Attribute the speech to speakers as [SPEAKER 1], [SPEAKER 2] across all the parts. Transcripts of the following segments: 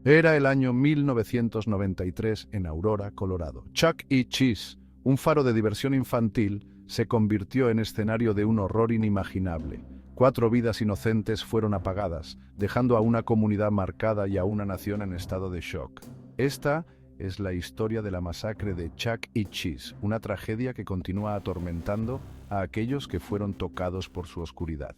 [SPEAKER 1] Era el año 1993 en Aurora, Colorado. Chuck E. Cheese, un faro de diversión infantil, se convirtió en escenario de un horror inimaginable. 4 vidas inocentes fueron apagadas, dejando a una comunidad marcada y a una nación en estado de shock. Esta es la historia de la masacre de Chuck E. Cheese, una tragedia que continúa atormentando a aquellos que fueron tocados por su oscuridad.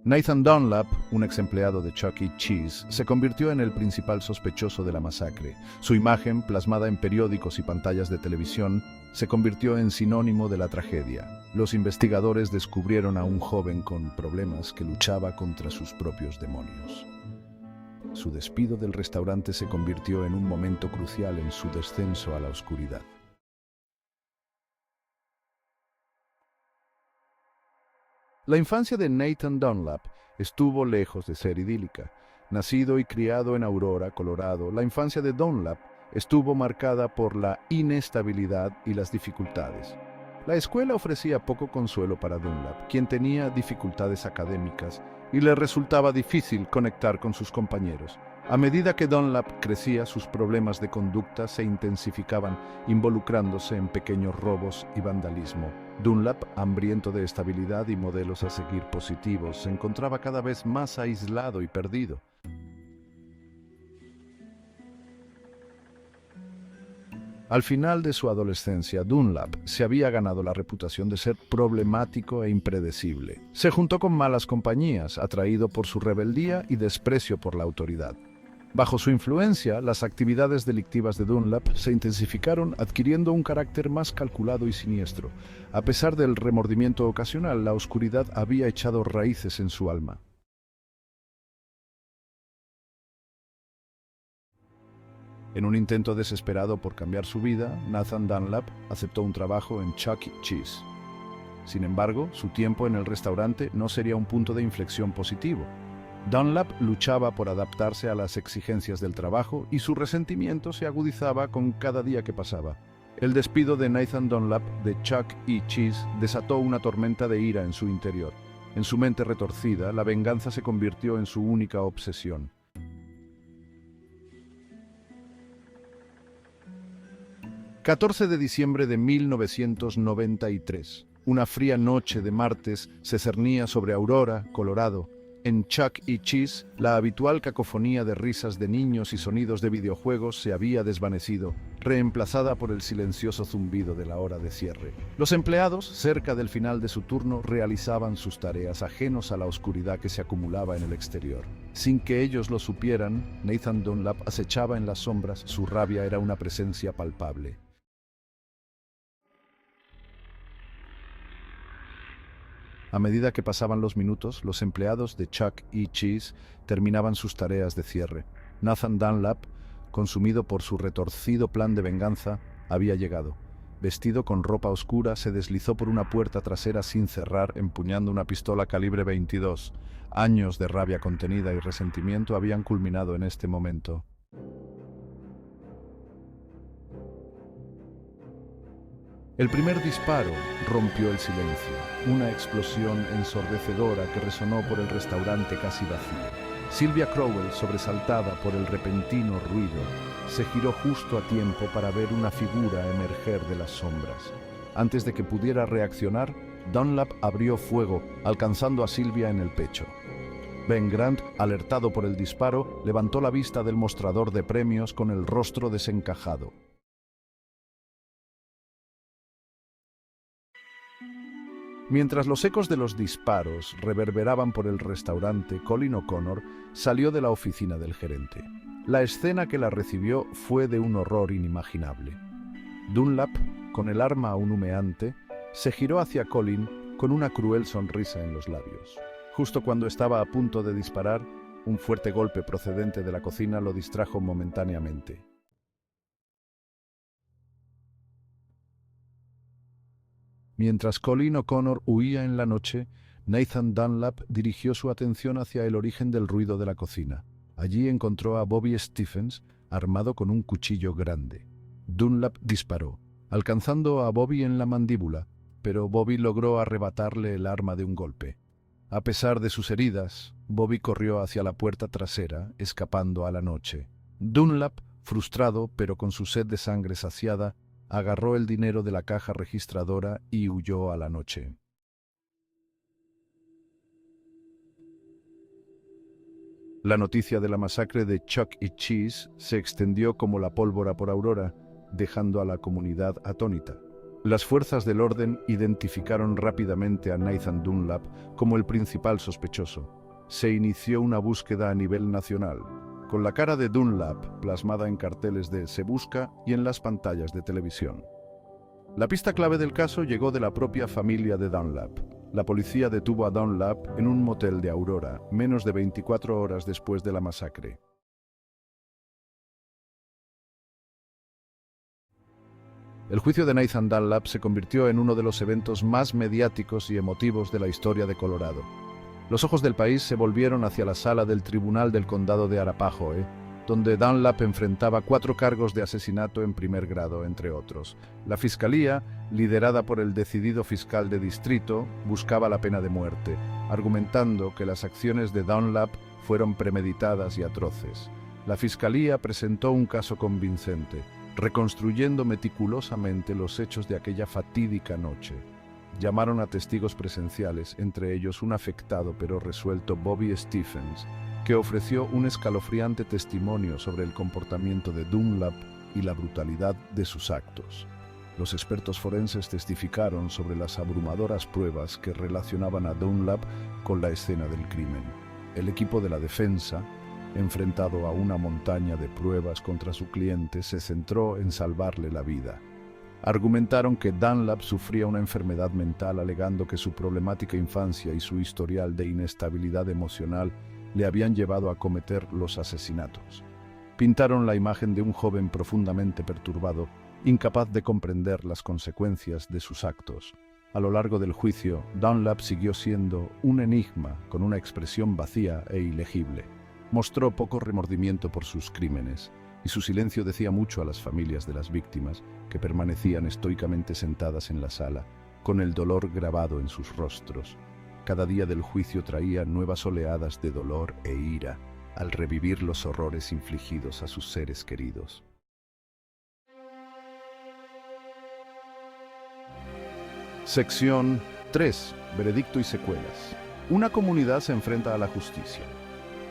[SPEAKER 1] Nathan Dunlap, un ex empleado de Chuck E. Cheese, se convirtió en el principal sospechoso de la masacre. Su imagen, plasmada en periódicos y pantallas de televisión, se convirtió en sinónimo de la tragedia. Los investigadores descubrieron a un joven con problemas que luchaba contra sus propios demonios. Su despido del restaurante se convirtió en un momento crucial en su descenso a la oscuridad. La infancia de Nathan Dunlap estuvo lejos de ser idílica. Nacido y criado en Aurora, Colorado, la infancia de Dunlap estuvo marcada por la inestabilidad y las dificultades. La escuela ofrecía poco consuelo para Dunlap, quien tenía dificultades académicas y le resultaba difícil conectar con sus compañeros. A medida que Dunlap crecía, sus problemas de conducta se intensificaban, involucrándose en pequeños robos y vandalismo. Dunlap, hambriento de estabilidad y modelos a seguir positivos, se encontraba cada vez más aislado y perdido. Al final de su adolescencia, Dunlap se había ganado la reputación de ser problemático e impredecible. Se juntó con malas compañías, atraído por su rebeldía y desprecio por la autoridad. Bajo su influencia, las actividades delictivas de Dunlap se intensificaron, adquiriendo un carácter más calculado y siniestro. A pesar del remordimiento ocasional, la oscuridad había echado raíces en su alma. En un intento desesperado por cambiar su vida, Nathan Dunlap aceptó un trabajo en Chuck E. Cheese. Sin embargo, su tiempo en el restaurante no sería un punto de inflexión positivo. Dunlap luchaba por adaptarse a las exigencias del trabajo y su resentimiento se agudizaba con cada día que pasaba. El despido de Nathan Dunlap de Chuck E. Cheese desató una tormenta de ira en su interior. En su mente retorcida, la venganza se convirtió en su única obsesión. 14 de diciembre de 1993. Una fría noche de martes se cernía sobre Aurora, Colorado. En Chuck E. Cheese, la habitual cacofonía de risas de niños y sonidos de videojuegos se había desvanecido, reemplazada por el silencioso zumbido de la hora de cierre. Los empleados, cerca del final de su turno, realizaban sus tareas ajenos a la oscuridad que se acumulaba en el exterior. Sin que ellos lo supieran, Nathan Dunlap acechaba en las sombras, su rabia era una presencia palpable. A medida que pasaban los minutos, los empleados de Chuck E. Cheese terminaban sus tareas de cierre. Nathan Dunlap, consumido por su retorcido plan de venganza, había llegado. Vestido con ropa oscura, se deslizó por una puerta trasera sin cerrar, empuñando una pistola calibre 22. Años de rabia contenida y resentimiento habían culminado en este momento. El primer disparo rompió el silencio, una explosión ensordecedora que resonó por el restaurante casi vacío. Sylvia Crowell, sobresaltada por el repentino ruido, se giró justo a tiempo para ver una figura emerger de las sombras. Antes de que pudiera reaccionar, Dunlap abrió fuego, alcanzando a Sylvia en el pecho. Ben Grant, alertado por el disparo, levantó la vista del mostrador de premios con el rostro desencajado. Mientras los ecos de los disparos reverberaban por el restaurante, Colin O'Connor salió de la oficina del gerente. La escena que la recibió fue de un horror inimaginable. Dunlap, con el arma aún humeante, se giró hacia Colin con una cruel sonrisa en los labios. Justo cuando estaba a punto de disparar, un fuerte golpe procedente de la cocina lo distrajo momentáneamente. Mientras Colin O'Connor huía en la noche, Nathan Dunlap dirigió su atención hacia el origen del ruido de la cocina. Allí encontró a Bobby Stephens armado con un cuchillo grande. Dunlap disparó, alcanzando a Bobby en la mandíbula, pero Bobby logró arrebatarle el arma de un golpe. A pesar de sus heridas, Bobby corrió hacia la puerta trasera, escapando a la noche. Dunlap, frustrado pero con su sed de sangre saciada, agarró el dinero de la caja registradora y huyó a la noche. La noticia de la masacre de Chuck E. Cheese se extendió como la pólvora por Aurora, dejando a la comunidad atónita. Las fuerzas del orden identificaron rápidamente a Nathan Dunlap como el principal sospechoso. Se inició una búsqueda a nivel nacional, con la cara de Dunlap plasmada en carteles de "Se busca" y en las pantallas de televisión. La pista clave del caso llegó de la propia familia de Dunlap. La policía detuvo a Dunlap en un motel de Aurora, menos de 24 horas después de la masacre. El juicio de Nathan Dunlap se convirtió en uno de los eventos más mediáticos y emotivos de la historia de Colorado. Los ojos del país se volvieron hacia la sala del Tribunal del Condado de Arapahoe, donde Dunlap enfrentaba 4 cargos de asesinato en primer grado, entre otros. La fiscalía, liderada por el decidido fiscal de distrito, buscaba la pena de muerte, argumentando que las acciones de Dunlap fueron premeditadas y atroces. La fiscalía presentó un caso convincente, reconstruyendo meticulosamente los hechos de aquella fatídica noche. Llamaron a testigos presenciales, entre ellos un afectado pero resuelto Bobby Stephens, que ofreció un escalofriante testimonio sobre el comportamiento de Dunlap y la brutalidad de sus actos. Los expertos forenses testificaron sobre las abrumadoras pruebas que relacionaban a Dunlap con la escena del crimen. El equipo de la defensa, enfrentado a una montaña de pruebas contra su cliente, se centró en salvarle la vida. Argumentaron que Dunlap sufría una enfermedad mental, alegando que su problemática infancia y su historial de inestabilidad emocional le habían llevado a cometer los asesinatos. Pintaron la imagen de un joven profundamente perturbado, incapaz de comprender las consecuencias de sus actos. A lo largo del juicio, Dunlap siguió siendo un enigma con una expresión vacía e ilegible. Mostró poco remordimiento por sus crímenes, y su silencio decía mucho a las familias de las víctimas, que permanecían estoicamente sentadas en la sala, con el dolor grabado en sus rostros. Cada día del juicio traía nuevas oleadas de dolor e ira, al revivir los horrores infligidos a sus seres queridos. Sección 3. Veredicto y secuelas. Una comunidad se enfrenta a la justicia.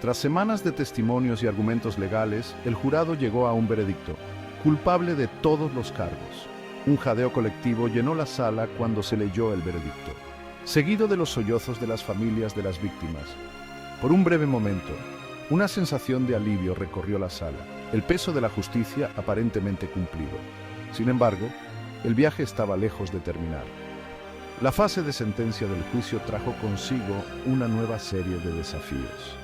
[SPEAKER 1] Tras semanas de testimonios y argumentos legales, el jurado llegó a un veredicto: culpable de todos los cargos. Un jadeo colectivo llenó la sala cuando se leyó el veredicto, seguido de los sollozos de las familias de las víctimas. Por un breve momento, una sensación de alivio recorrió la sala, el peso de la justicia aparentemente cumplido. Sin embargo, el viaje estaba lejos de terminar. La fase de sentencia del juicio trajo consigo una nueva serie de desafíos.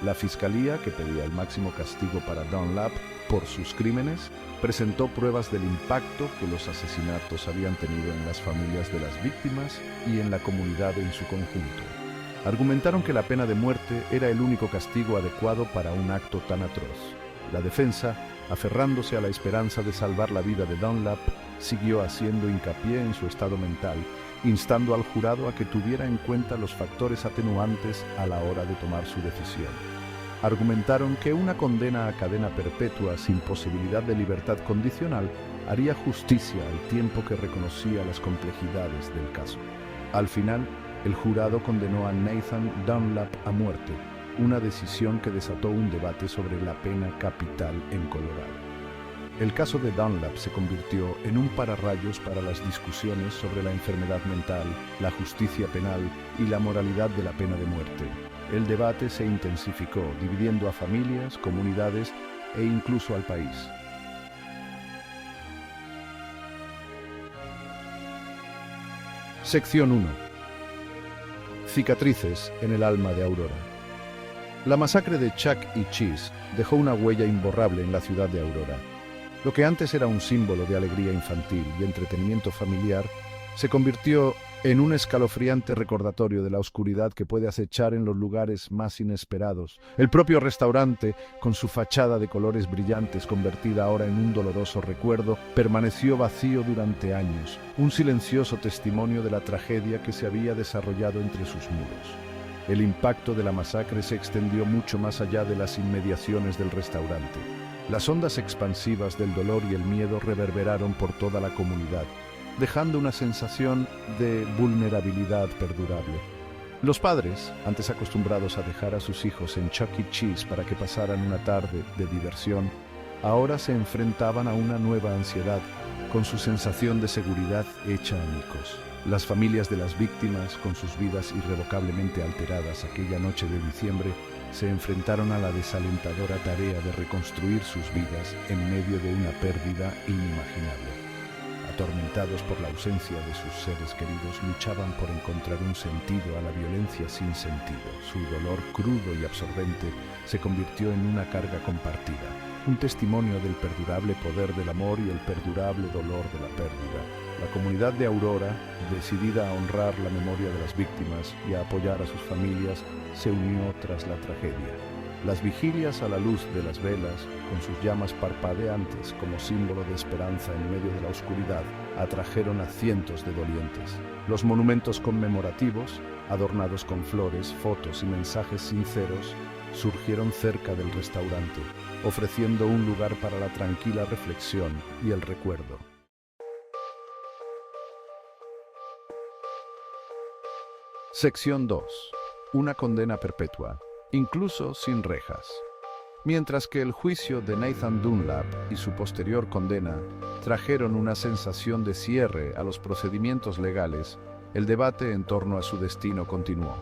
[SPEAKER 1] La fiscalía, que pedía el máximo castigo para Dunlap por sus crímenes, presentó pruebas del impacto que los asesinatos habían tenido en las familias de las víctimas y en la comunidad en su conjunto. Argumentaron que la pena de muerte era el único castigo adecuado para un acto tan atroz. La defensa, aferrándose a la esperanza de salvar la vida de Dunlap, siguió haciendo hincapié en su estado mental, instando al jurado a que tuviera en cuenta los factores atenuantes a la hora de tomar su decisión. Argumentaron que una condena a cadena perpetua sin posibilidad de libertad condicional haría justicia al tiempo que reconocía las complejidades del caso. Al final, el jurado condenó a Nathan Dunlap a muerte, una decisión que desató un debate sobre la pena capital en Colorado. El caso de Dunlap se convirtió en un pararrayos para las discusiones sobre la enfermedad mental, la justicia penal y la moralidad de la pena de muerte. El debate se intensificó, dividiendo a familias, comunidades e incluso al país. Sección 1. Cicatrices en el alma de Aurora. La masacre de Chuck E. Cheese dejó una huella imborrable en la ciudad de Aurora. Lo que antes era un símbolo de alegría infantil y entretenimiento familiar, se convirtió en un escalofriante recordatorio de la oscuridad que puede acechar en los lugares más inesperados. El propio restaurante, con su fachada de colores brillantes convertida ahora en un doloroso recuerdo, permaneció vacío durante años, un silencioso testimonio de la tragedia que se había desarrollado entre sus muros. El impacto de la masacre se extendió mucho más allá de las inmediaciones del restaurante. Las ondas expansivas del dolor y el miedo reverberaron por toda la comunidad, dejando una sensación de vulnerabilidad perdurable. Los padres, antes acostumbrados a dejar a sus hijos en Chuck E. Cheese para que pasaran una tarde de diversión, ahora se enfrentaban a una nueva ansiedad, con su sensación de seguridad hecha añicos. Las familias de las víctimas, con sus vidas irrevocablemente alteradas aquella noche de diciembre, se enfrentaron a la desalentadora tarea de reconstruir sus vidas en medio de una pérdida inimaginable. Atormentados por la ausencia de sus seres queridos, luchaban por encontrar un sentido a la violencia sin sentido. Su dolor crudo y absorbente se convirtió en una carga compartida, un testimonio del perdurable poder del amor y el perdurable dolor de la pérdida. La comunidad de Aurora, decidida a honrar la memoria de las víctimas y a apoyar a sus familias, se unió tras la tragedia. Las vigilias a la luz de las velas, con sus llamas parpadeantes como símbolo de esperanza en medio de la oscuridad, atrajeron a cientos de dolientes. Los monumentos conmemorativos, adornados con flores, fotos y mensajes sinceros, surgieron cerca del restaurante, ofreciendo un lugar para la tranquila reflexión y el recuerdo. Sección 2. Una condena perpetua, incluso sin rejas. Mientras que el juicio de Nathan Dunlap y su posterior condena trajeron una sensación de cierre a los procedimientos legales, el debate en torno a su destino continuó.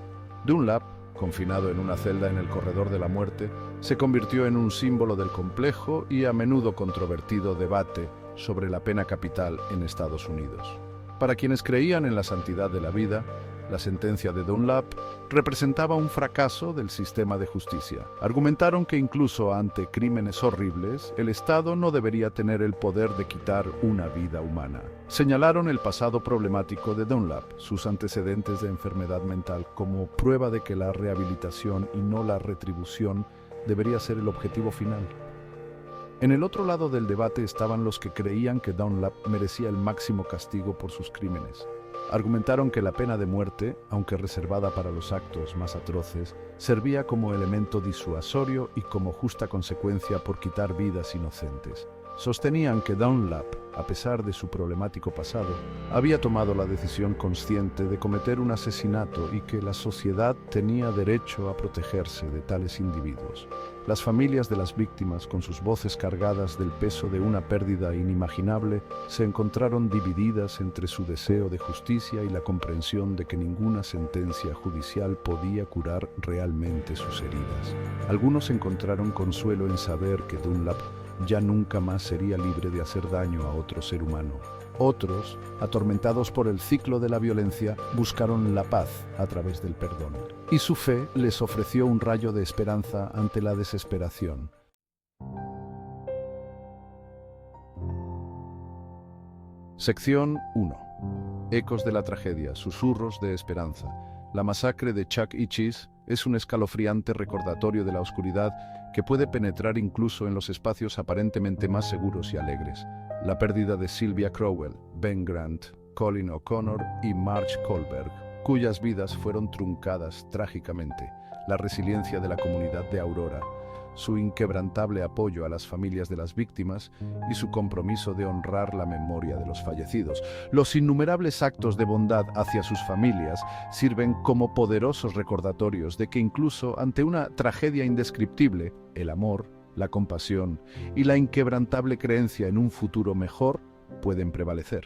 [SPEAKER 1] Dunlap, confinado en una celda en el corredor de la muerte, se convirtió en un símbolo del complejo y a menudo controvertido debate sobre la pena capital en Estados Unidos. Para quienes creían en la santidad de la vida, la sentencia de Dunlap representaba un fracaso del sistema de justicia. Argumentaron que incluso ante crímenes horribles, el Estado no debería tener el poder de quitar una vida humana. Señalaron el pasado problemático de Dunlap, sus antecedentes de enfermedad mental, como prueba de que la rehabilitación y no la retribución debería ser el objetivo final. En el otro lado del debate estaban los que creían que Dunlap merecía el máximo castigo por sus crímenes. Argumentaron que la pena de muerte, aunque reservada para los actos más atroces, servía como elemento disuasorio y como justa consecuencia por quitar vidas inocentes. Sostenían que Dunlap, a pesar de su problemático pasado, había tomado la decisión consciente de cometer un asesinato y que la sociedad tenía derecho a protegerse de tales individuos. Las familias de las víctimas, con sus voces cargadas del peso de una pérdida inimaginable, se encontraron divididas entre su deseo de justicia y la comprensión de que ninguna sentencia judicial podía curar realmente sus heridas. Algunos encontraron consuelo en saber que Dunlap ya nunca más sería libre de hacer daño a otro ser humano. Otros, atormentados por el ciclo de la violencia, buscaron la paz a través del perdón. Y su fe les ofreció un rayo de esperanza ante la desesperación. Sección 1. Ecos de la tragedia, susurros de esperanza. La masacre de Chuck E. Cheese es un escalofriante recordatorio de la oscuridad que puede penetrar incluso en los espacios aparentemente más seguros y alegres. La pérdida de Sylvia Crowell, Ben Grant, Colin O'Connor y Marge Kohlberg, cuyas vidas fueron truncadas trágicamente. La resiliencia de la comunidad de Aurora, su inquebrantable apoyo a las familias de las víctimas y su compromiso de honrar la memoria de los fallecidos. Los innumerables actos de bondad hacia sus familias sirven como poderosos recordatorios de que incluso ante una tragedia indescriptible, el amor, la compasión y la inquebrantable creencia en un futuro mejor pueden prevalecer.